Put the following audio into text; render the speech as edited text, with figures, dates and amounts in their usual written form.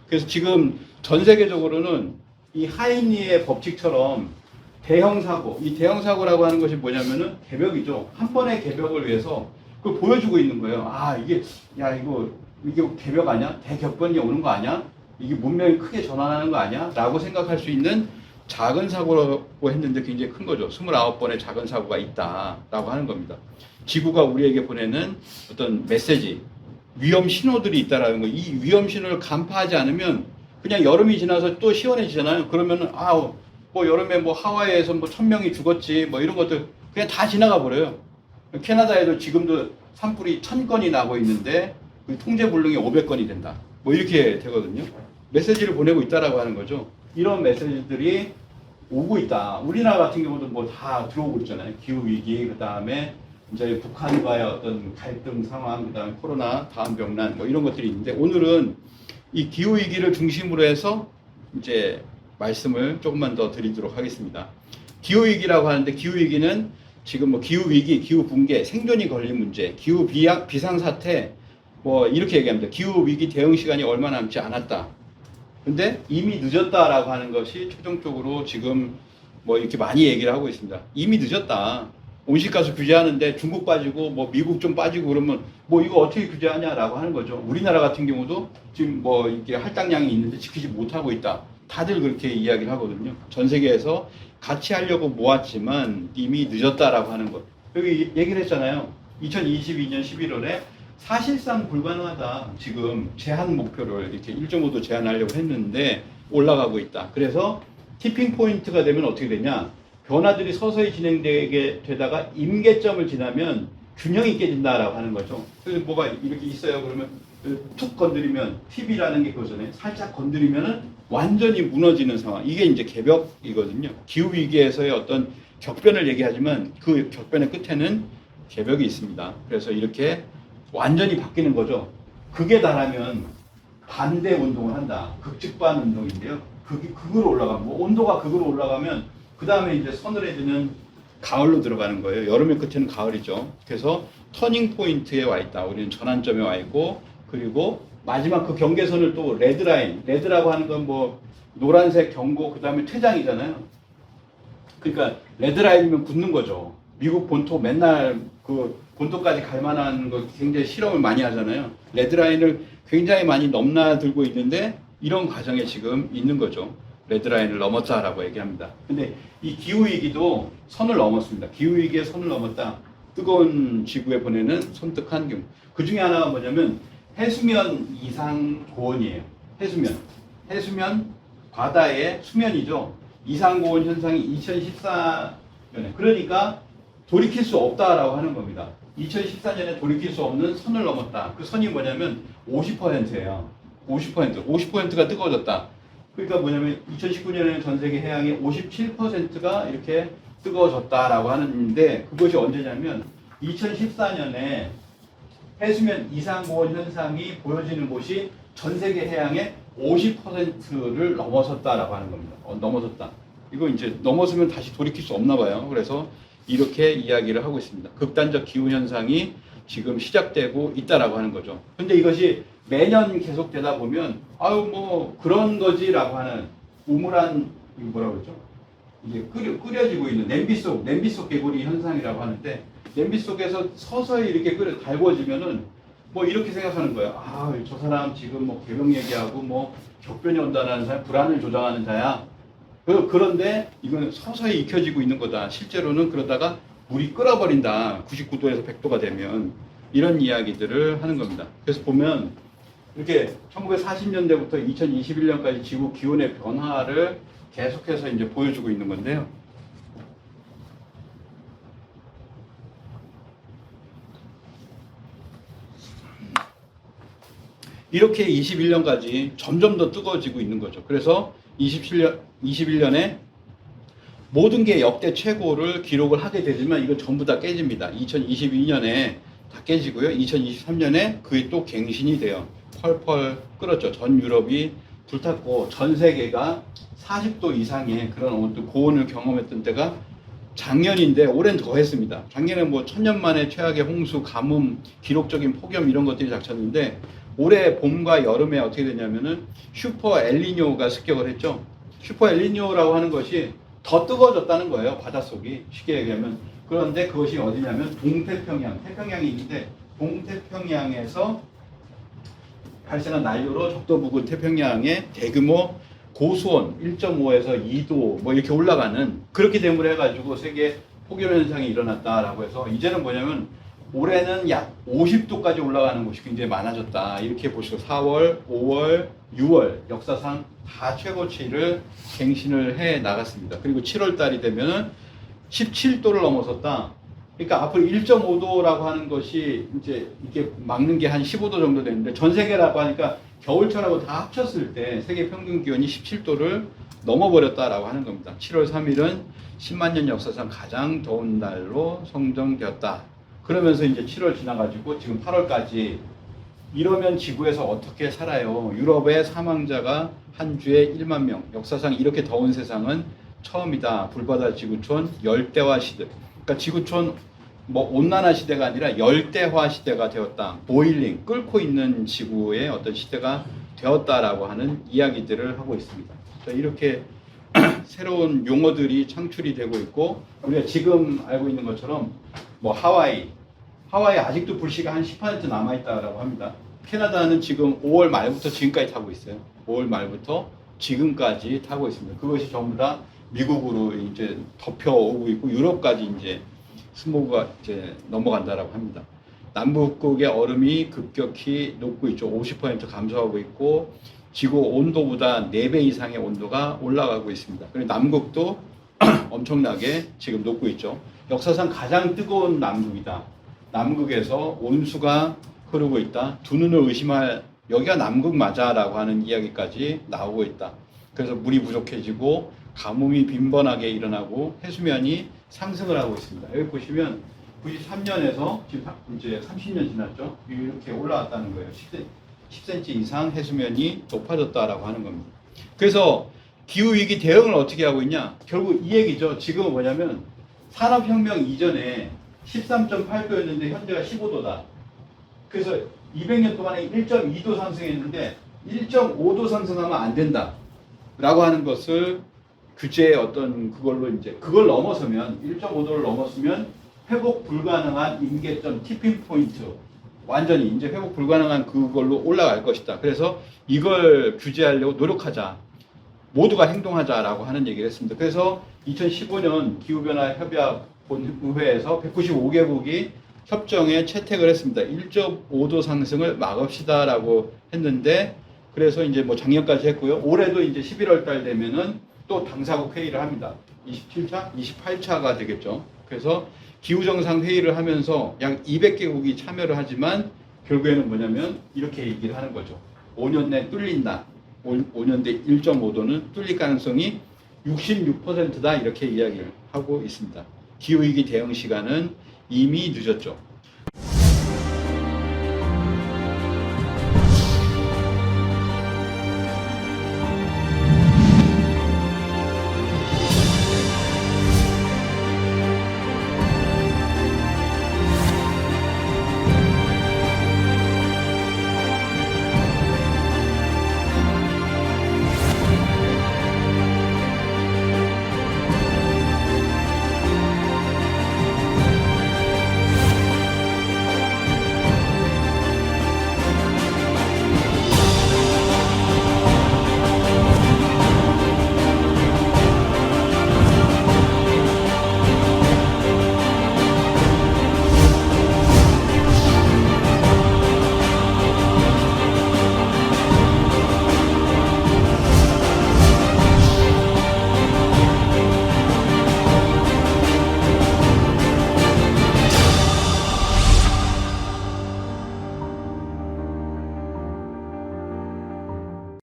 그래서 지금 전 세계적으로는 이 하인리의 법칙처럼 대형 사고, 이 대형 사고라고 하는 것이 뭐냐면은 개벽이죠. 한 번의 개벽을 위해서 그걸 보여주고 있는 거예요. 아, 이게, 야, 이게 개벽 아니야? 대격변이 오는 거 아니야? 이게 문명이 크게 전환하는 거 아니야? 라고 생각할 수 있는 작은 사고라고 했는데 굉장히 큰 거죠. 29번의 작은 사고가 있다라고 하는 겁니다. 지구가 우리에게 보내는 어떤 메시지, 위험 신호들이 있다라는 거. 이 위험 신호를 간파하지 않으면 그냥 여름이 지나서 또 시원해지잖아요. 그러면은 뭐 여름에 뭐 하와이에서 뭐 1000명이 죽었지 뭐 이런 것들 그냥 다 지나가 버려요. 캐나다에도 지금도 산불이 1000건이 나고 있는데 그 통제 불능이 500건이 된다. 뭐 이렇게 되거든요. 메시지를 보내고 있다라고 하는 거죠. 이런 메시지들이 오고 있다. 우리나라 같은 경우도 뭐 다 들어오고 있잖아요. 기후 위기, 그 다음에 이제 북한과의 어떤 갈등 상황, 그 다음에 코로나, 다음 병난 뭐 이런 것들이 있는데 오늘은 이 기후 위기를 중심으로 해서 이제 말씀을 조금만 더 드리도록 하겠습니다. 기후 위기라고 하는데 기후 위기는 지금 뭐 기후 위기, 기후 붕괴, 생존이 걸린 문제, 기후 비상 사태 뭐 이렇게 얘기합니다. 기후 위기 대응 시간이 얼마 남지 않았다. 근데 이미 늦었다라고 하는 것이 최종적으로 지금 뭐 이렇게 많이 얘기를 하고 있습니다. 이미 늦었다. 온실가스 규제하는데 중국 빠지고 뭐 미국 좀 빠지고 그러면 뭐 이거 어떻게 규제하냐라고 하는 거죠. 우리나라 같은 경우도 지금 뭐 이렇게 할당량이 있는데 지키지 못하고 있다. 다들 그렇게 이야기를 하거든요. 전 세계에서 같이 하려고 모았지만 이미 늦었다라고 하는 것. 여기 얘기를 했잖아요. 2022년 11월에 사실상 불가능하다. 지금 제한 목표를 이렇게 1.5도 제한하려고 했는데 올라가고 있다. 그래서 티핑 포인트가 되면 어떻게 되냐? 변화들이 서서히 진행되게 되다가 임계점을 지나면 균형이 깨진다라고 하는 거죠. 그래서 뭐가 이렇게 있어요. 그러면 툭 건드리면 팁이라는 게 그거잖아요. 살짝 건드리면은 완전히 무너지는 상황. 이게 이제 개벽이거든요. 기후 위기에서의 어떤 격변을 얘기하지만 그 격변의 끝에는 개벽이 있습니다. 그래서 이렇게 완전히 바뀌는 거죠. 극에 달하면 반대 운동을 한다. 극직반 운동인데요. 극으로 올라가면 뭐 온도가 극으로 올라가면 그 다음에 이제 서늘해지는 가을로 들어가는 거예요. 여름의 끝에는 가을이죠. 그래서 터닝 포인트에 와 있다. 우리는 전환점에 와 있고 그리고 마지막 그 경계선을 또 레드라인. 레드라고 하는 건 뭐 노란색 경고 그 다음에 퇴장이잖아요. 그러니까 레드라인이면 굳는 거죠. 미국 본토 맨날 그 본토까지 갈 만한 거 굉장히 실험을 많이 하잖아요. 레드라인을 굉장히 많이 넘나들고 있는데 이런 과정에 지금 있는 거죠. 레드라인을 넘었다라고 얘기합니다. 근데 이 기후위기도 선을 넘었습니다. 기후위기의 선을 넘었다. 뜨거운 지구에 보내는 손뜻한 경우. 그 중에 하나가 뭐냐면 해수면 이상 고온이에요. 해수면 바다의 수면이죠. 이상 고온 현상이 2014년에 그러니까 돌이킬 수 없다라고 하는 겁니다. 2014년에 돌이킬 수 없는 선을 넘었다. 그 선이 뭐냐면 50%예요. 50%가 뜨거워졌다. 그러니까 뭐냐면 2019년에는 전 세계 해양의 57%가 이렇게 뜨거워졌다라고 하는데 그것이 언제냐면 2014년에 해수면 이상고온 현상이 보여지는 곳이 전 세계 해양의 50%를 넘어섰다라고 하는 겁니다. 넘어섰다. 이거 이제 넘어서면 다시 돌이킬 수 없나 봐요. 그래서 이렇게 이야기를 하고 있습니다. 극단적 기후 현상이 지금 시작되고 있다라고 하는 거죠. 근데 이것이 매년 계속되다 보면 뭐 그런 거지라고 하는 우물한 이거 뭐라고 그러죠? 이게 끓여지고 있는 냄비 속 개구리 현상이라고 하는데 냄비 속에서 서서히 이렇게 달궈지면은 뭐 이렇게 생각하는 거예요. 저 사람 지금 뭐 개벽 얘기하고 뭐 격변이 온다는 사람 불안을 조장하는 자야. 그런데 이건 서서히 익혀지고 있는 거다. 실제로는 그러다가 물이 끓어버린다. 99도에서 100도가 되면 이런 이야기들을 하는 겁니다. 그래서 보면 이렇게 1940년대부터 2021년까지 지구 기온의 변화를 계속해서 이제 보여주고 있는 건데요. 이렇게 21년까지 점점 더 뜨거워지고 있는 거죠. 그래서 21년에 모든 게 역대 최고를 기록을 하게 되지만 이거 전부 다 깨집니다. 2022년에 다 깨지고요. 2023년에 그게 또 갱신이 돼요. 펄펄 끓었죠. 전 유럽이 불탔고 전 세계가 40도 이상의 그런 고온을 경험했던 때가 작년인데 올해는 더 했습니다. 작년에 뭐 1000년 만에 최악의 홍수, 가뭄, 기록적인 폭염 이런 것들이 닥쳤는데 올해 봄과 여름에 어떻게 되냐면은 슈퍼 엘니뇨가 습격을 했죠. 슈퍼 엘니뇨라고 하는 것이 더 뜨거워졌다는 거예요. 바닷속이 쉽게 얘기하면. 그런데 그것이 어디냐면 동태평양, 태평양이 있는데 동태평양에서 발생한 난류로 적도 부근 태평양의 대규모 고수온 1.5에서 2도 뭐 이렇게 올라가는 그렇게 때문에 해가지고 세계 폭염 현상이 일어났다라고 해서 이제는 뭐냐면 올해는 약 50도까지 올라가는 곳이 굉장히 많아졌다. 이렇게 보시고 4월, 5월, 6월 역사상 다 최고치를 갱신을 해 나갔습니다. 그리고 7월 달이 되면은 17도를 넘어섰다. 그러니까 앞으로 1.5도라고 하는 것이 이제 이렇게 막는 게 한 15도 정도 되는데 전 세계라고 하니까 겨울철하고 다 합쳤을 때 세계 평균 기온이 17도를 넘어버렸다라고 하는 겁니다. 7월 3일은 10만 년 역사상 가장 더운 날로 선정되었다. 그러면서 이제 7월 지나가지고 지금 8월까지 이러면 지구에서 어떻게 살아요? 유럽의 사망자가 한 주에 1만 명. 역사상 이렇게 더운 세상은 처음이다. 불바다 지구촌 열대화 시대. 그러니까 지구촌 뭐 온난화 시대가 아니라 열대화 시대가 되었다. 보일링, 끓고 있는 지구의 어떤 시대가 되었다라고 하는 이야기들을 하고 있습니다. 자, 이렇게 새로운 용어들이 창출이 되고 있고 우리가 지금 알고 있는 것처럼 뭐 하와이 아직도 불씨가 한 10% 남아있다라고 합니다. 캐나다는 지금 5월 말부터 지금까지 타고 있어요. 5월 말부터 지금까지 타고 있습니다. 그것이 전부 다 미국으로 이제 덮여오고 있고 유럽까지 이제 스모그가 이제 넘어간다라고 합니다. 남북극의 얼음이 급격히 녹고 있죠. 50% 감소하고 있고 지구 온도보다 4배 이상의 온도가 올라가고 있습니다. 그리고 남극도 엄청나게 지금 녹고 있죠. 역사상 가장 뜨거운 남극이다. 남극에서 온수가 흐르고 있다. 두 눈을 의심할 여기가 남극 맞아라고 하는 이야기까지 나오고 있다. 그래서 물이 부족해지고 가뭄이 빈번하게 일어나고 해수면이 상승을 하고 있습니다. 여기 보시면 93년에서 지금 이제 30년 지났죠. 이렇게 올라왔다는 거예요. 10cm 이상 해수면이 높아졌다라고 하는 겁니다. 그래서 기후위기 대응을 어떻게 하고 있냐? 결국 이 얘기죠. 지금은 뭐냐면 산업혁명 이전에 13.8도였는데 현재가 15도다. 그래서 200년 동안에 1.2도 상승했는데 1.5도 상승하면 안 된다. 라고 하는 것을 규제의 어떤 그걸로 이제 그걸 넘어서면 1.5도를 넘었으면 회복 불가능한 임계점 티핑 포인트 완전히 이제 회복 불가능한 그걸로 올라갈 것이다. 그래서 이걸 규제하려고 노력하자. 모두가 행동하자라고 하는 얘기를 했습니다. 그래서 2015년 기후변화 협약 본회에서 195개국이 협정에 채택을 했습니다. 1.5도 상승을 막읍시다라고 했는데 그래서 이제 뭐 작년까지 했고요. 올해도 이제 11월 달 되면은 또 당사국 회의를 합니다. 27차, 28차가 되겠죠. 그래서 기후정상 회의를 하면서 약 200개국이 참여를 하지만 결국에는 뭐냐면 이렇게 얘기를 하는 거죠. 5년 내 뚫린다. 5년 내 1.5도는 뚫릴 가능성이 66%다 이렇게 이야기를 하고 있습니다. 기후위기 대응 시간은 이미 늦었죠.